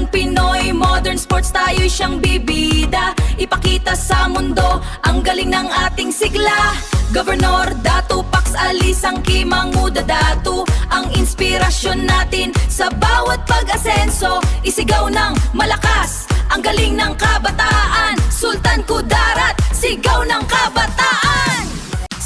Pinoy, modern sports tayo'y siyang bibida. Ipakita sa mundo ang galing ng ating sigla. Governor Datu, Pax Ali, Sangki, Manguda Datu, ang inspirasyon natin sa bawat pag-asenso. Isigaw ng malakas ang galing ng kabataan. Sultan Kudarat, sigaw ng kabataan.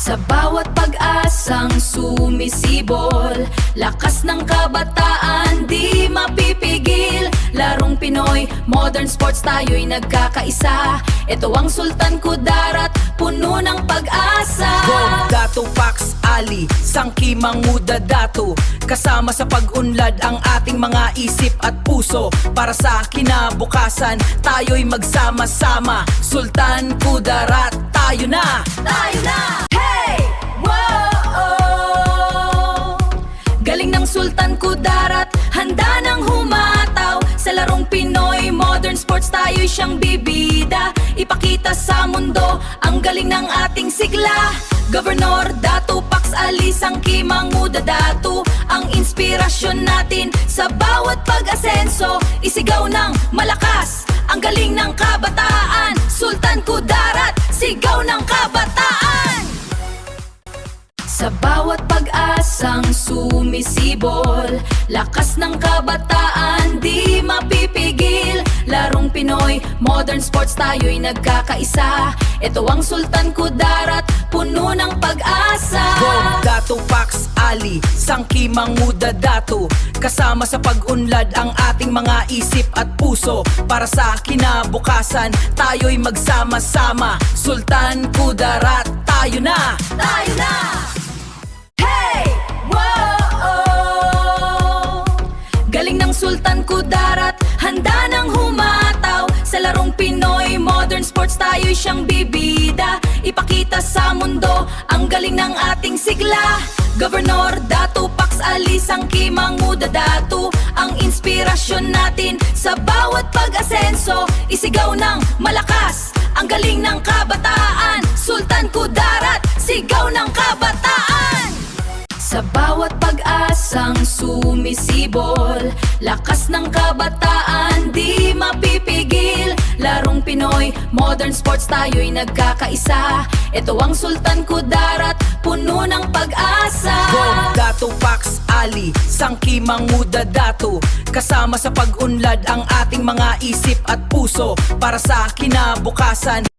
Sa bawat pag-asang sumisibol, lakas ng kabataan di mapipigil. Larong Pinoy, modern sports tayo'y nagkakaisa. Ito ang Sultan Kudarat, puno ng pag-asa. Go Datu, Pax Ali, Sangki, Manguda Datu, kasama sa pag-unlad ang ating mga isip at puso. Para sa kinabukasan, tayo'y magsama-sama. Sultan Kudarat, tayo na! Tayo na! Hey! Whoa! Galing ng Sultan Kudarat, handa nang humataw. Sa larong Pinoy, modern sports tayo'y siyang bibida. Ipakita sa mundo ang galing ng ating sigla. Governor Datu, Pax Ali, Sangki, Manguda Datu, ang inspirasyon natin sa bawat pag-asenso. Isigaw ng malakas ang galing ng kabataan. Sultan Kudarat, sigaw ng kabataan. Sa bawat pag-asang sumisibol, lakas ng kabataan di mapipigil. Larong Pinoy, modern sports tayo'y nagkakaisa. Ito ang Sultan Kudarat, puno ng pag-asa. Go Datu, Pax Ali, Sangki, Manguda Datu, kasama sa pag-unlad ang ating mga isip at puso. Para sa kinabukasan, tayo'y magsama-sama. Sultan Kudarat, tayo na! Tayo na! Hey! Whoa! Galing ng Sultan Kudarat, handa nang humataw. Sa larong Pinoy, modern sports tayo'y siyang bibida. Ipakita sa mundo ang galing ng ating sigla. Governor Datu, Pax Ali, Sangki, Manguda Datu, ang inspirasyon natin sa bawat pag-asenso. Isigaw ng malakas ang galing ng kabataan. Sultan Kudarat, sigaw ng kabataan. Sa bawat pag-asang sumisibol, lakas ng kabataan di mapipigil. Larong Pinoy, modern sports tayo'y nagkakaisa. Ito ang Sultan Kudarat, puno ng pag-asa. Go Datu, Pax Ali, Sangki, Manguda Datu, kasama sa pag-unlad ang ating mga isip at puso. Para sa kinabukasan,